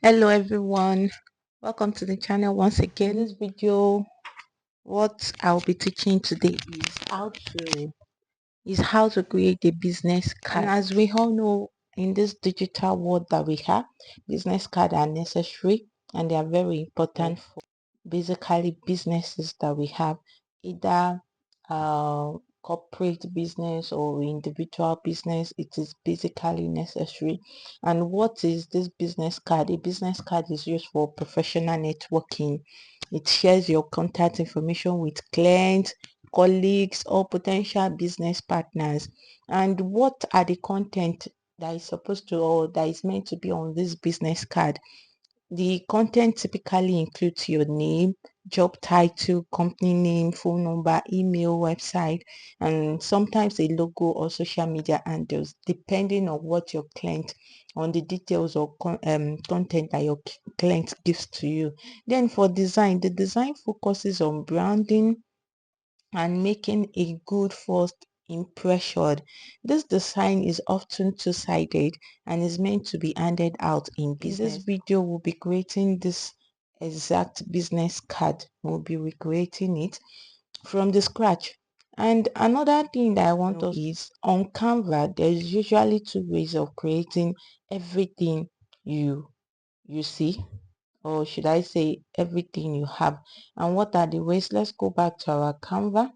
Hello everyone, welcome to the channel once again. In this video, what I'll be teaching today is how to create a business card. And as we all know, in this digital world that we have, business cards are necessary and they are very important for basically businesses that we have, either uh, corporate business or individual business. It is basically necessary. And what is this business card? A business card is used for professional networking. It shares your contact information with clients, colleagues, or potential business partners. And what are the content that is supposed to or that is meant to be on this business card? The content typically includes your name, job title, company name, phone number, email, website, and sometimes a logo or social media handles, depending on what your client, on the details or content that your client gives to you. Then for design, the design focuses on branding and making a good first impression. This design is often two-sided and is meant to be handed out in business. In this video, we'll be creating this exact business card. We'll be recreating it from the scratch. And another thing that I want us is on Canva, there's usually two ways of creating everything you see, or should I say everything you have. And what are the ways? Let's go back to our Canva.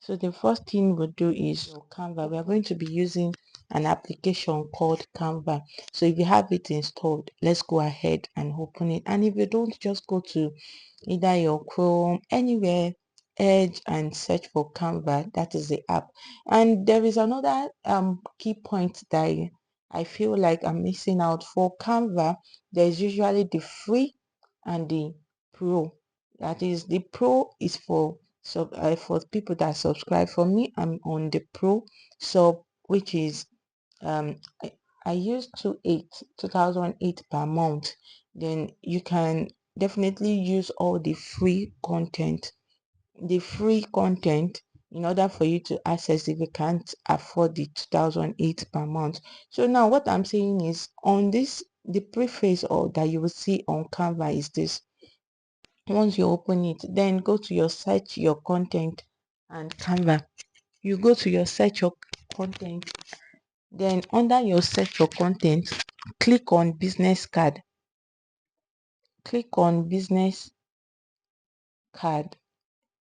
So the first thing we'll do is Canva. We are going to be using an application called Canva. So if you have it installed, let's go ahead and open it. And if you don't, just go to either your Chrome, anywhere, Edge, and search for Canva. That is the app. And there is another key point that I feel like I'm missing out for Canva. There's usually the free and the pro. That is, the pro is for people that subscribe. For me, I'm on the pro sub, which is um I, I use 2008 per month. Then you can definitely use all the free content in order for you to access if you can't afford the 2008 per month. So now what I'm saying is, on this, the preface or that you will see on Canva is this. Once you open it, then go to your search your content and Canva. You go to your search your content, then under your search your content, click on business card. Click on business card.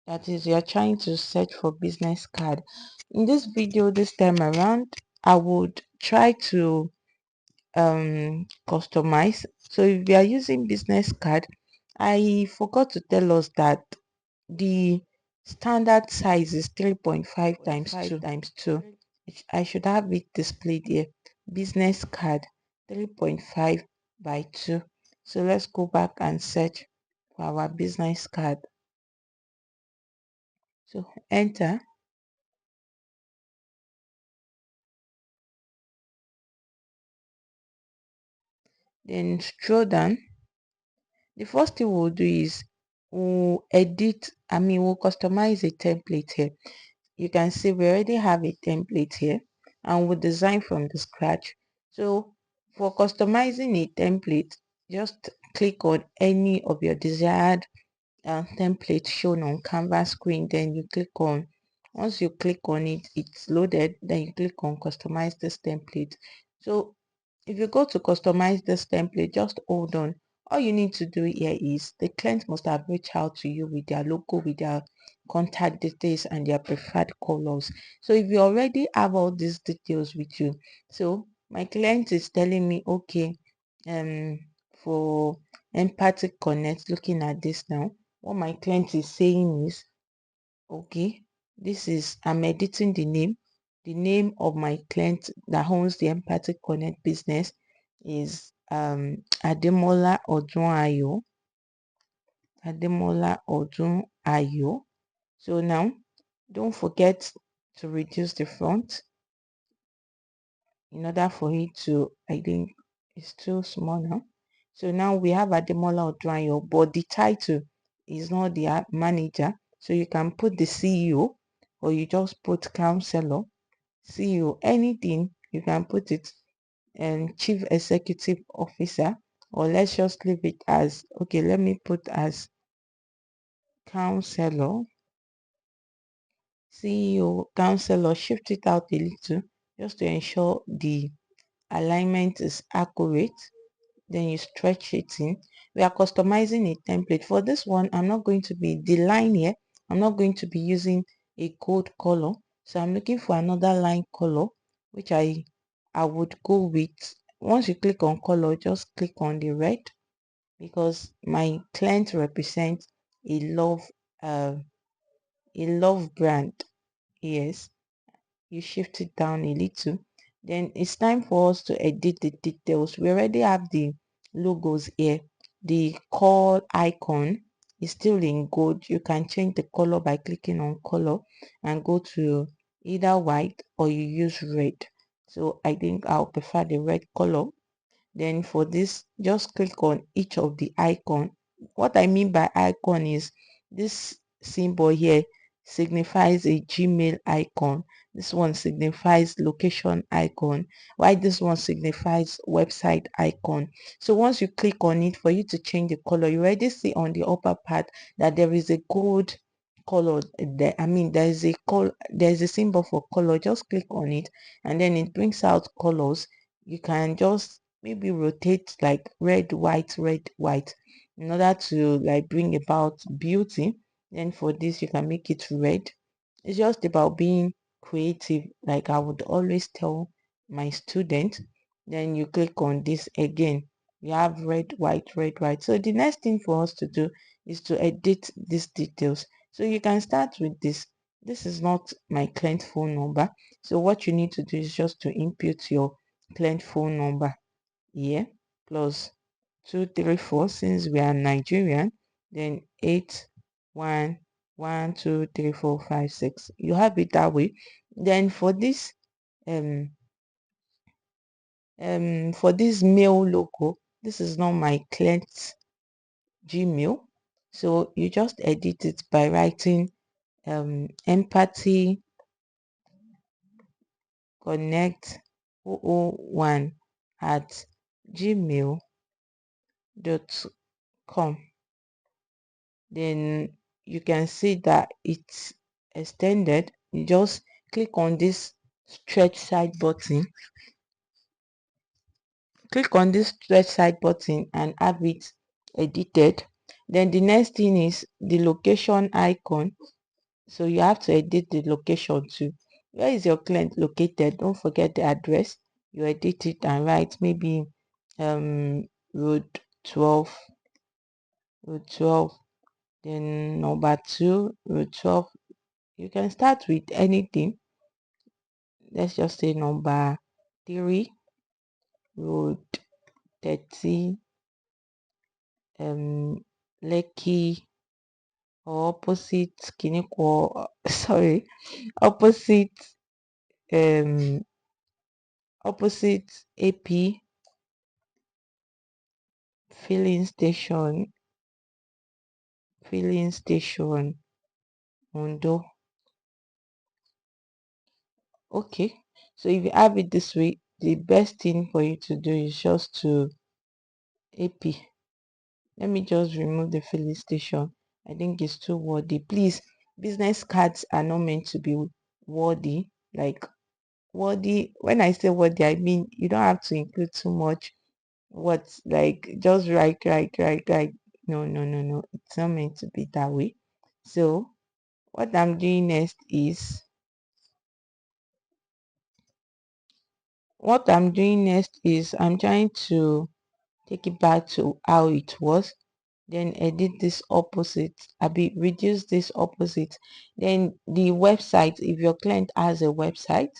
That is, you're trying to search for business card. In this video this time around, I would try to customize. So if we are using business card, I forgot to tell us that the standard size is 3.5 times 2. I should have it displayed here. Business card 3.5 by 2. So let's go back and search for our business card. So enter. Then scroll down. The first thing we'll do is we'll customize a template here. You can see we already have a template here and we'll design from the scratch. So for customizing a template, just click on any of your desired template shown on Canvas screen. Then you click on, once you click on it, it's loaded. Then you click on customize this template. So if you go to customize this template, just hold on. All you need to do here is the client must have reached out to you with their logo, with their contact details and their preferred colors. So if you already have all these details with you, so my client is telling me, okay, for empathy connect, looking at this now, what my client is saying is, okay, this is, I'm editing the name of my client that owns the empathy connect business is Ademola Odunayo. Ademola Odunayo. So now don't forget to reduce the font in order for it to, I think it's too small now. So now we have Ademola Odunayo, but the title is not the manager. So you can put the CEO, or you just put counselor, CEO, anything you can put it, and chief executive officer, or let's just leave it as, okay, let me put as counselor, CEO, counselor, shift it out a little just to ensure the alignment is accurate. Then you stretch it in. We are customizing a template. For this one, I'm not going to be the line here. I'm not going to be using a gold color. So I'm looking for another line color, which I would go with. Once you click on color, just click on the red, because my client represents a uh, love brand. Yes, you shift it down a little. Then it's time for us to edit the details. We already have the logos here. The call icon is still in gold. You can change the color by clicking on color and go to either white or you use red. So I think I'll prefer the red color. Then for this, just click on each of the icon. What I mean by icon is this symbol here signifies a Gmail icon. This one signifies location icon, while this one signifies website icon. So once you click on it, for you to change the color, you already see on the upper part that there is a gold color there. I mean, there's a symbol for color. Just click on it and then it brings out colors. You can just maybe rotate like red white in order to like bring about beauty. Then for this you can make it red. It's just about being creative, like I would always tell my students. Then you click on this again, you have red white. So the next thing for us to do is to edit these details. So you can start with this is not my client phone number. So what you need to do is just to input your client phone number here, plus 234, since we are Nigerian, then 81123456. You have it that way. Then um for this mail logo, this is not my client's Gmail. So you just edit it by writing empathy connect 001 at gmail.com. Then you can see that it's extended. You just click on this stretch side button, and have it edited. Then the next thing is the location icon. So you have to edit the location too. Where is your client located? Don't forget the address. You edit it and write maybe road 12 road 12, then number 2 road 12. You can start with anything. Let's just say number 3 road 30, Lekki, or opposite Kiniko, sorry, opposite um AP filling station, Ondo. Okay, so if you have it this way, the best thing for you to do is just to AP. Let me just remove the filling station. I think it's too wordy. Please, business cards are not meant to be wordy. Like wordy, when I say wordy, I mean you don't have to include too much. What's like just write. No, no, no, no. It's not meant to be that way. So what I'm doing next is I'm trying to take it back to how it was, then edit this opposite, reduce this opposite. Then the website, if your client has a website,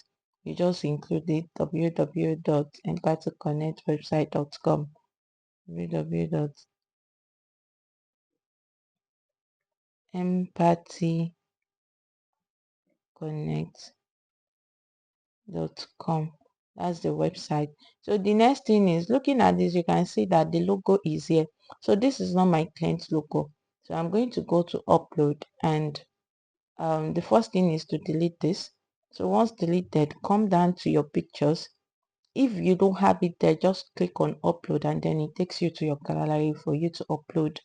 you just include it, www.empathyconnectwebsite.com, www.empathyconnect.com. That's the website. So the next thing is, looking at this, you can see that the logo is here. So this is not my client's logo. So I'm going to go to upload, and the first thing is to delete this. So once deleted, come down to your pictures If you don't have it there, just click on upload and then it takes you to your gallery for you to upload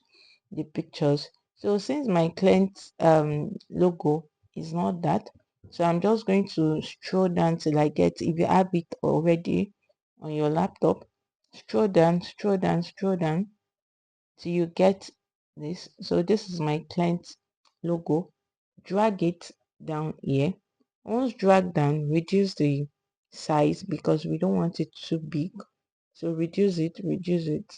the pictures. So since my client's logo is not that, so I'm just going to scroll down till I get, if you have it already on your laptop, scroll down, scroll down, scroll down till you get this. So this is my client's logo. Drag it down here. Once drag down, reduce the size because we don't want it too big. So reduce it, reduce it.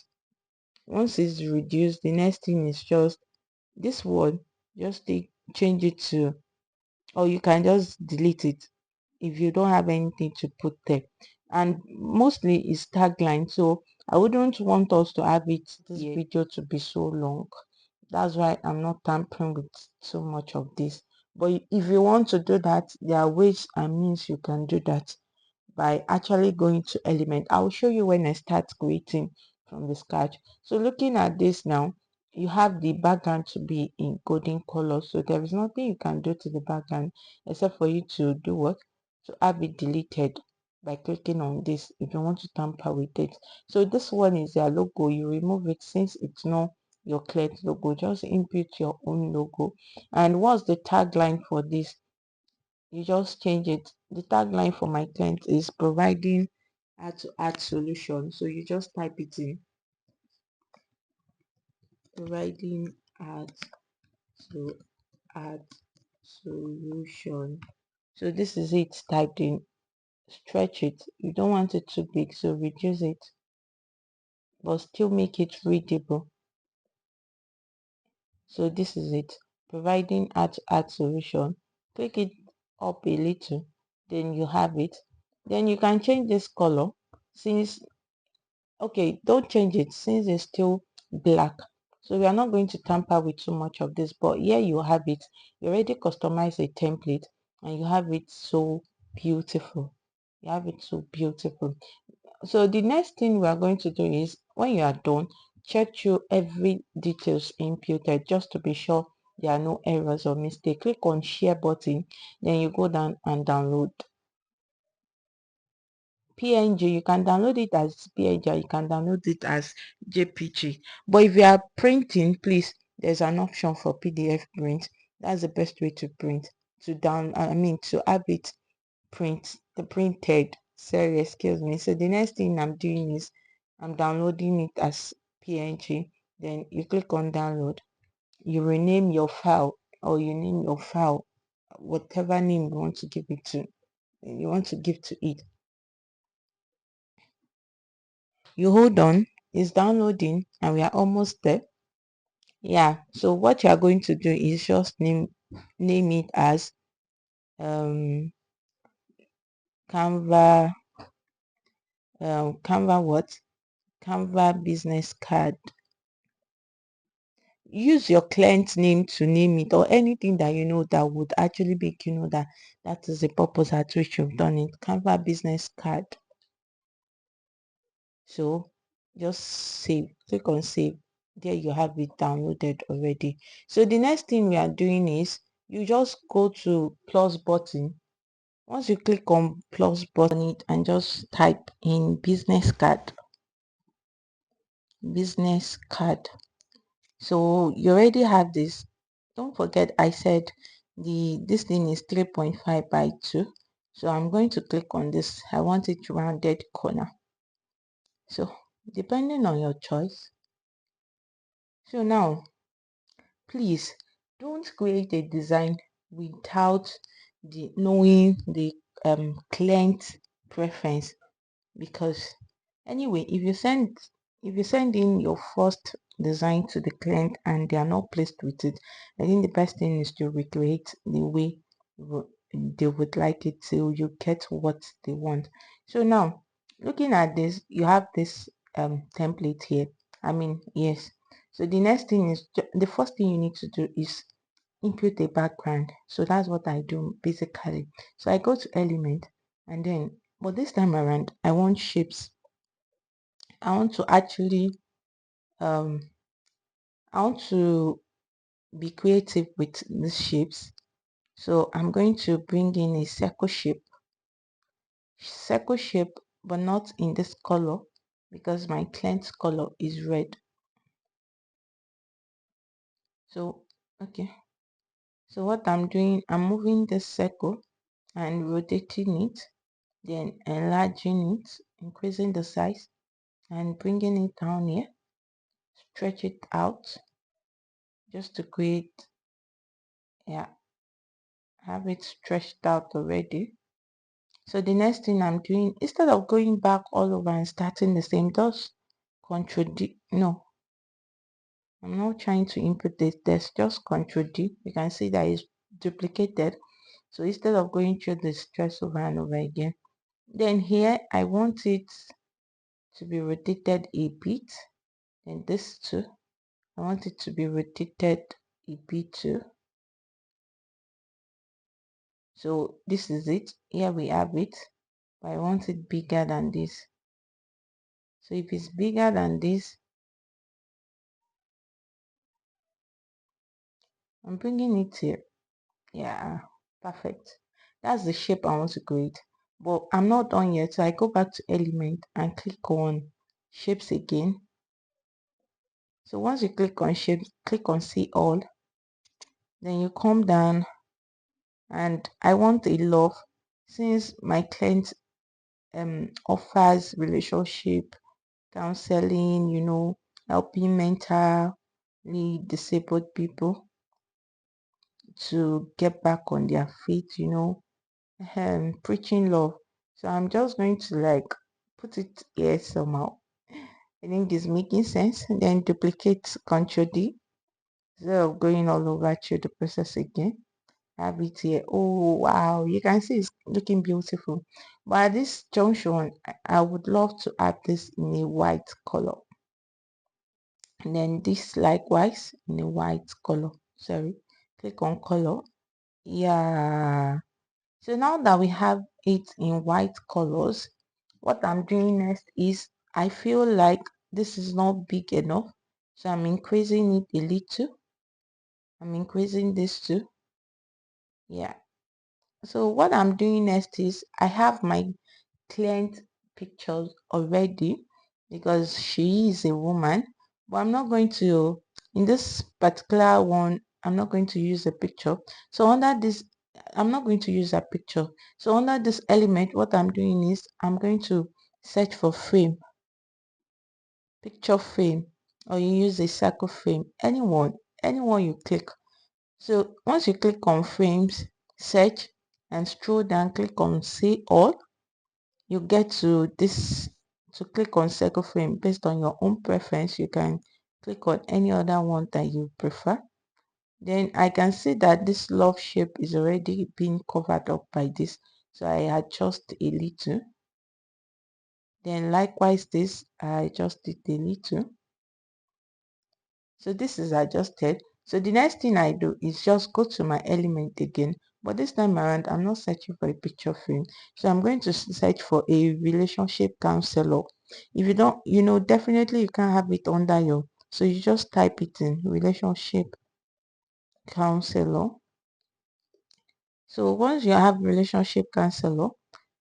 Once it's reduced, the next thing is just this one. Just change it to, or you can just delete it if you don't have anything to put there. And mostly it's tagline, so I wouldn't want us to have this video to be so long. That's why I'm not tampering with so much of this. But if you want to do that, there are ways and means you can do that by actually going to element. I'll show you when I start creating from the scratch. So looking at this now, you have the background to be in golden color, so there is nothing you can do to the background except for you to do what, to have it deleted by clicking on this if you want to tamper with it. So this one is your logo. You remove it since it's not your client logo. Just input your own logo. And what's the tagline for this? You just change it. The tagline for my client is providing add to add solution. So you just type it in, providing add to add solution. So this is it typed in. Stretch it. You don't want it too big, so reduce it, but still make it readable. So this is it. Providing add to add solution. Click it up a little, then you have it. Then you can change this color since, okay, don't change it since it's still black. So we are not going to tamper with too much of this, but here you have it. You already customize a template and you have it so beautiful. You have it so beautiful. So the next thing we are going to do is, when you are done, check through every details imputed just to be sure there are no errors or mistake. Click on share button, then you go down and download. PNG, you can download it as PNG, you can download it as JPG. But if you are printing, please, there's an option for PDF print. That's the best way to print, to have it printed. Sorry, excuse me. So the next thing I'm doing is I'm downloading it as PNG. Then you click on download. You rename your file, or you name your file whatever name you want to give it to. You want to give to it. You hold on, it's downloading and we are almost there. Yeah, so what you are going to do is just name it as Canva, Canva business card. Use your client's name to name it, or anything that you know that would actually make you know that that is the purpose at which you've done it. Canva business card. So just save, click on save. There you have it downloaded already. So the next thing we are doing is you just go to plus button. Once you click on plus button it and just type in business card. Business card. So you already have this. Don't forget I said this thing is 3.5 by 2. So I'm going to click on this. I want it rounded corner. So depending on your choice. So now, please don't create a design without knowing the client preference, because anyway, if you send in your first design to the client and they are not pleased with it, I think the best thing is to recreate the way they would like it till you get what they want. So now, looking at this, you have this template here. Yes. So the next thing is, the first thing you need to do is input a background. So that's what I do basically. So I go to element, and then, but this time around I want shapes. I want to actually I want to be creative with these shapes. So I'm going to bring in a circle shape. but not in this color because my client's color is red. So okay, so what I'm doing, I'm moving this circle and rotating it, then enlarging it, increasing the size and bringing it down here, stretch it out just to create, yeah, have it stretched out already. So the next thing I'm doing, instead of going back all over and starting the same, just contradict, no, I'm not trying to input this, there's just contradict. You can see that it's duplicated. So instead of going through the stress over and over again, then here I want it to be rotated a bit, and this too, I want it to be rotated a bit too. So this is it, here we have it, but I want it bigger than this. So if it's bigger than this, I'm bringing it here. Yeah, perfect. That's the shape I want to create. But I'm not done yet, so I go back to element and click on shapes again. So once you click on shapes, click on see all, then you come down and I want a love, since my client offers relationship counseling, helping mentally disabled people to get back on their feet, preaching love. So I'm just going to like put it here somehow. I think it's making sense. And then duplicate Control D instead of going all over through the process again. Have it here. Oh wow, you can see it's looking beautiful. But at this junction, I would love to add this in a white color. And then this likewise in a white color. Sorry, click on color. Yeah. So now that we have it in white colors, what I'm doing next is I feel like this is not big enough. So I'm increasing it a little. I'm increasing this too. Yeah. So what I'm doing next is I have my client pictures already because she is a woman, but I'm not going to, in this particular one, I'm not going to use a picture. So under this, I'm not going to use a picture. So under this element, what I'm doing is I'm going to search for frame, picture frame, or you use a circle frame, anyone you click. So once you click on frames, search and scroll down, click on see all, you get to this, to click on circle frame. Based on your own preference, you can click on any other one that you prefer. Then I can see that this love shape is already being covered up by this, so I adjust a little. Then likewise this, I adjust it a little. So this is adjusted. So the next thing I do is just go to my element again, but this time around I'm not searching for a picture frame. So I'm going to search for a relationship counselor. If you don't, definitely you can't have it under your, so you just type it in relationship counselor. So once you have relationship counselor,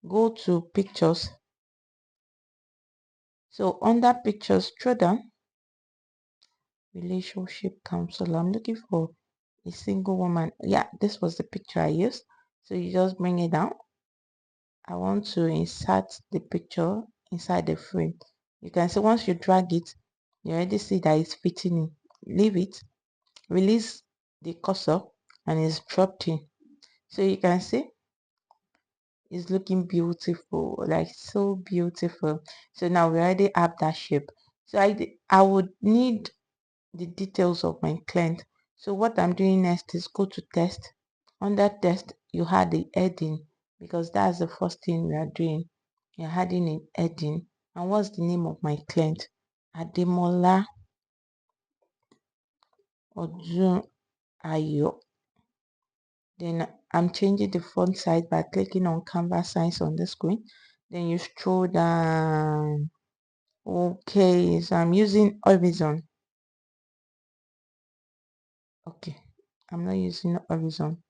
go to pictures. So under pictures, scroll down, relationship counselor. I'm looking for a single woman. Yeah, this was the picture I used. So you just bring it down. I want to insert the picture inside the frame. You can see once you drag it, you already see that it's fitting in. Leave it, release the cursor, and it's dropped in. So you can see it's looking beautiful, like so beautiful. So now we already have that shape. So I would need the details of my client. So what I'm doing next is go to test. Under test, you had the heading because that's the first thing we are doing. You're adding a heading. And what's the name of my client? Ademola Odun Ayo. Then I'm changing the font size by clicking on Canva size on the screen. Then you scroll down. Okay, so I'm using horizon. Okay, I'm not using horizon.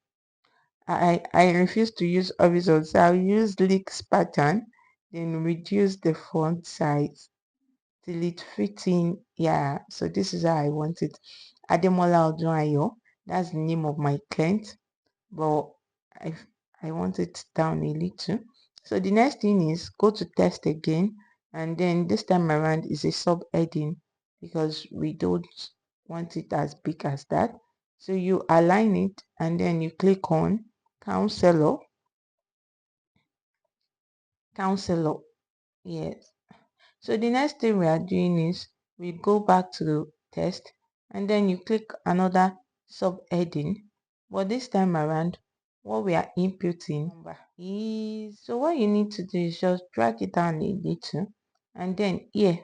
I refuse to use horizon, so I'll use leaks pattern. then reduce the font size till it fits in. Yeah, so this is how I want it. Ademola Odunayo, that's the name of my client, but I I want it down a little. So the next thing is go to test again, and then this time around is a subheading because we don't want it as big as that. So you align it and then you click on counselor. Counselor, yes. So the next thing we are doing is we go back to the test and then you click another subheading. But this time around, what we are inputting is, so what you need to do is just drag it down a little, and then here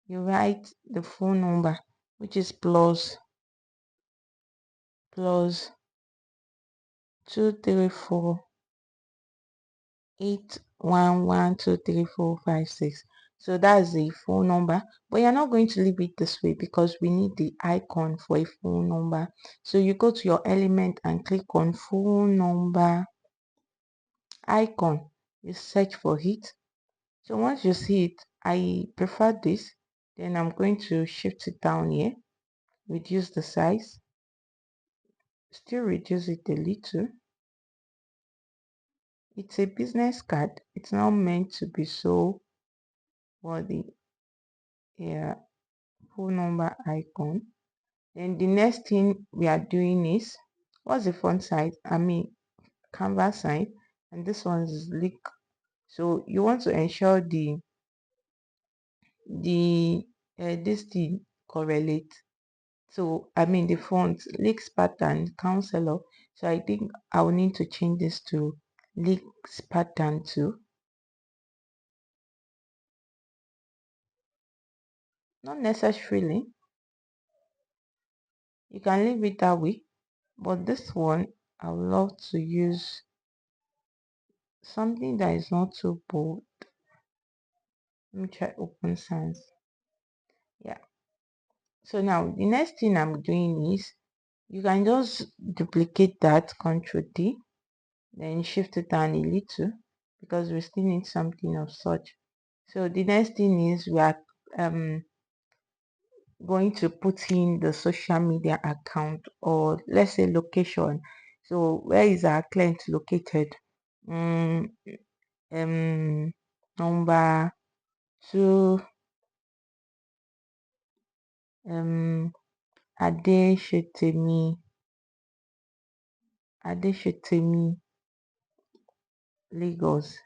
you write the phone number, which is plus 23481123456. So that's the phone number, but you're not going to leave it this way because we need the icon for a phone number. So you go to your element and click on phone number icon. You search for it. So once you see it, I prefer this, then I'm going to shift it down here, reduce the size, still reduce it a little. It's a business card. It's not meant to be so worthy. Yeah, phone number icon. Then the next thing we are doing is, what's the font size? I mean, Canva size, and this one is leak. So you want to ensure the this thing correlate. So I mean the font leaks pattern counselor. So I think I will need to change this to leaks pattern too. Not necessarily. You can leave it that way, but this one I would love to use something that is not too bold. Let me try open sans. Yeah. So now the next thing I'm doing is you can just duplicate that, Control D, then shift it down a little because we still need something of such. So the next thing is we are going to put in the social media account, or let's say location. So where is our client located? Mm, number 2, Adeshetemi, Adeshetemi, Lagos.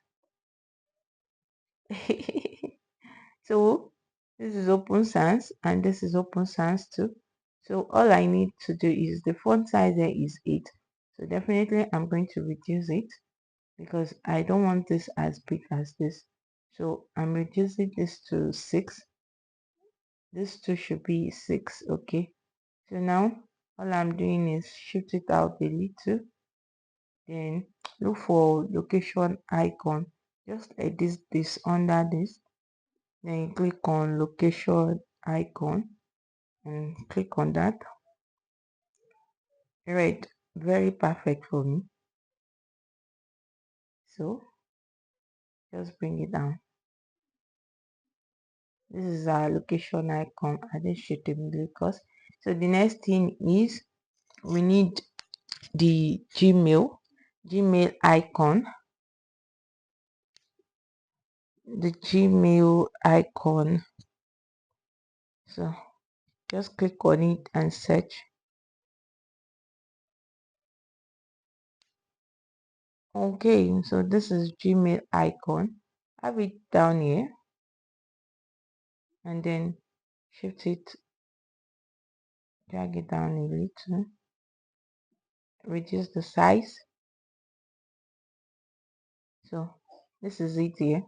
So this is open sans and this is open sans too. So all I need to do is the font size there is 8. So definitely I'm going to reduce it because I don't want this as big as this. So I'm reducing this to 6. This two should be 6. Okay. So now all I'm doing is shift it out a little. Then look for location icon. Just edit this under this. Then you click on location icon and click on that. Right, very perfect for me. So just bring it down. This is our location icon. I didn't shoot it because. So the next thing is we need the Gmail icon. The Gmail icon. So just click on it and search. Okay, so this is Gmail icon. Have it down here and then shift it, drag it down a little, reduce the size. So this is it here,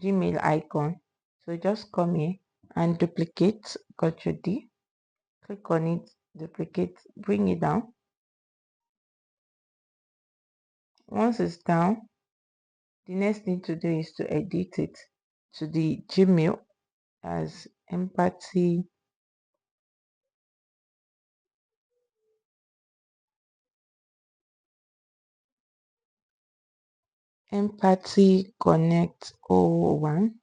Gmail icon. So just come here and duplicate, Ctrl D, click on it, duplicate, bring it down. Once it's down, the next thing to do is to edit it to the Gmail as empathy Empathy Connect 01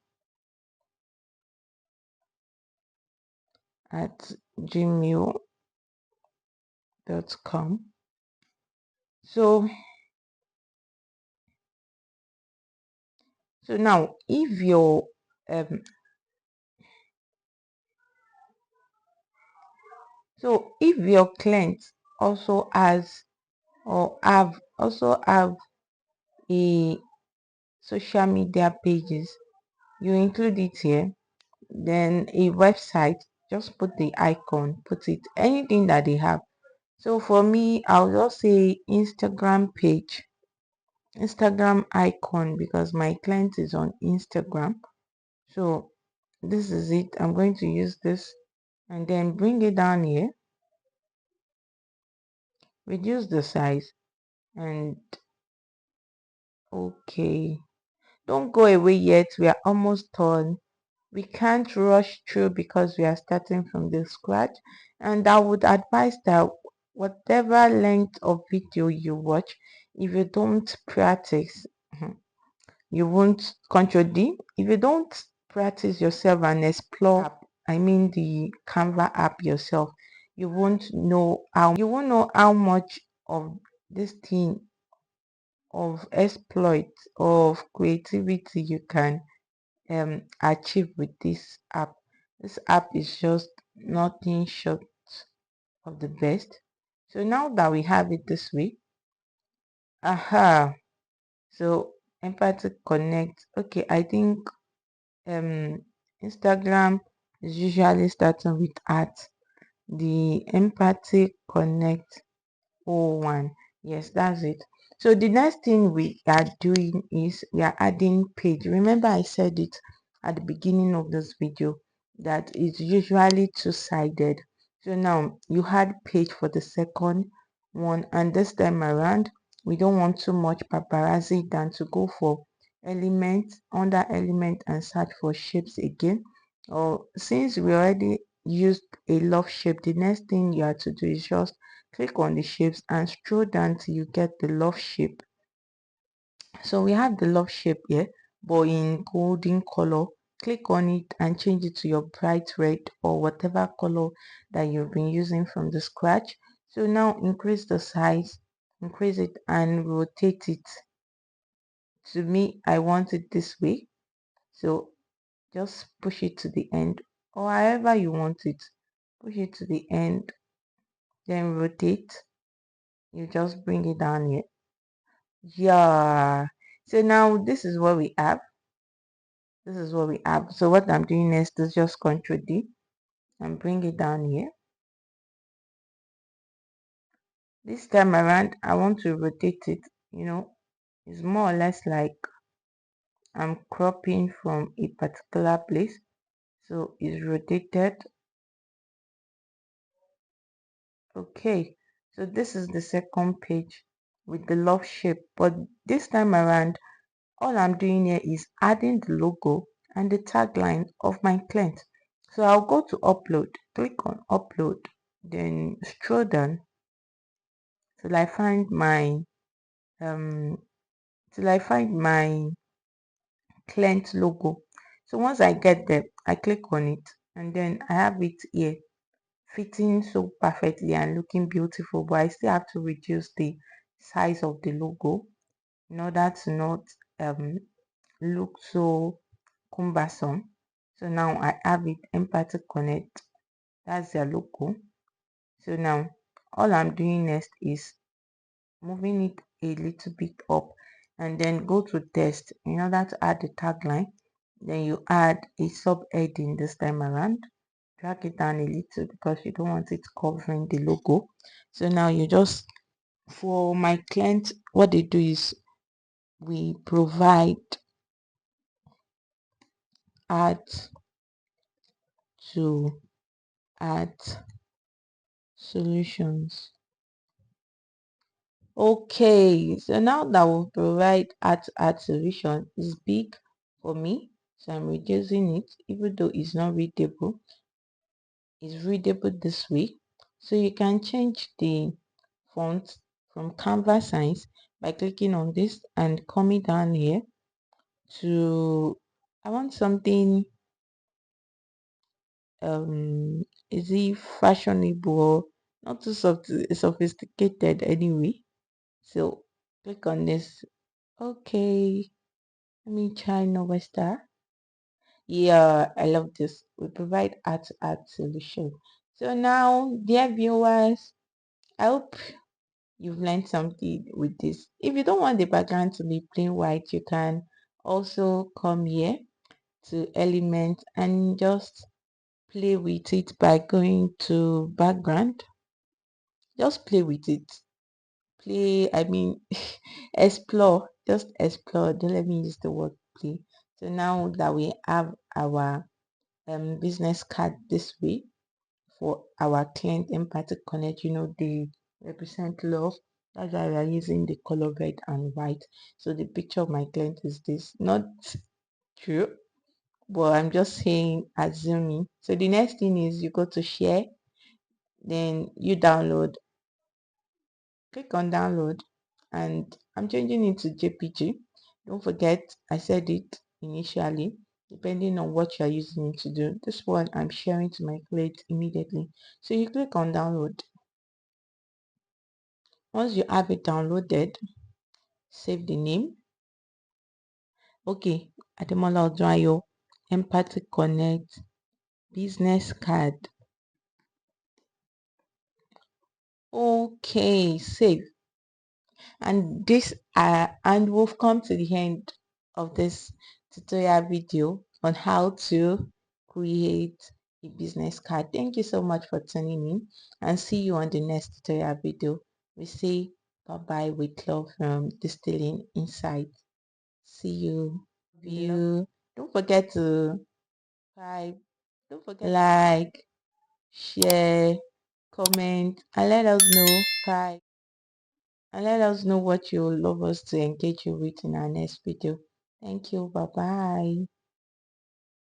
at gmail.com. So now if your um if your client also has or have a social media pages, you include it here. Then a website, just put the icon, put it anything that they have. So for me, I'll just say Instagram page, Instagram icon, because my client is on Instagram. So this is it. I'm going to use this and then bring it down here, reduce the size, and okay, don't go away yet, we are almost done. We can't rush through because we are starting from the scratch, and I would advise that whatever length of video you watch, if you don't practice, you won't control D. If you don't practice yourself and explore I mean the Canva app yourself, you won't know how much of this thing of exploit of creativity you can achieve with this app. This app is just nothing short of the best. So now that we have it this way, so empathy connect. Okay, I think Instagram is usually starting with art. The empathy connect 01. Yes, that's it. So the next thing we are doing is we are adding page. Remember I said it at the beginning of this video that it's usually two-sided. So now you had page for the second one, and this time around we don't want too much paparazzi than to go for element, under element, and search for shapes again. Or since we already used a love shape, the next thing you have to do is just click on the shapes and scroll down till you get the love shape. So we have the love shape here, but in golden color. Click on it and change it to your bright red or whatever color that you've been using from the scratch. So now increase the size, increase it and rotate it. To me, I want it this way, so just push it to the end, or however you want it. Push it to the end, then rotate. You just bring it down here. Yeah, so now this is what we have. So what I'm doing next is just Ctrl D and bring it down here. This time around I want to rotate it. It's more or less like I'm cropping from a particular place, so it's rotated. Okay, so this is the second page with the love shape, but this time around all I'm doing here is adding the logo and the tagline of my client. So I'll go to upload, click on upload, then scroll down till I find my um client logo. So once I get there, I click on it and then I have it here fitting so perfectly and looking beautiful, but I still have to reduce the size of the logo in order to not look so cumbersome. So now I have it empathy connect, that's their logo. So now all I'm doing next is moving it a little bit up and then go to text in order to add the tagline. Then you add a subheading this time around, drag it down a little because you don't want it covering the logo. So now you just, for my client, what they do is we provide art to art solutions. Okay, so now that we provide art solution is big for me, so I'm reducing it. Even though it's not readable, it's readable this way. So you can change the font from Canva size. by clicking on this and coming down here to, I want something is it fashionable, not too sophisticated anyway. So click on this. Okay, let me try Nova Star. Yeah, I love this. We provide art to art solution. So now, dear viewers, I hope you've learned something with this. If you don't want the background to be plain white, you can also come here to element and just play with it by going to background. Just play with it. Play, I mean, explore. Just explore. Don't let me use the word play. So now that we have our business card this way for our client empathic connect, they represent love. That's why we are using the color red and white. So the picture of my client is this. Not true, but I'm just saying, assuming. So the next thing is you go to share, then you download. Click on download, and I'm changing it to JPG. Don't forget, I said it initially, depending on what you're using it to do. This one I'm sharing to my plate immediately. So you click on download. Once you have it downloaded, save the name. Okay, Ademola Odunayo, Empathy Connect, business card. Okay, save. And we've come to the end of this tutorial video on how to create a business card. Thank you so much for tuning in, and see you on the next tutorial video. We say bye bye with love from Distilling Insight. See you. Don't forget to subscribe, don't forget like, share, comment, and let us know. Bye. And let us know what you would love us to engage you with in our next video. Thank you. Bye bye.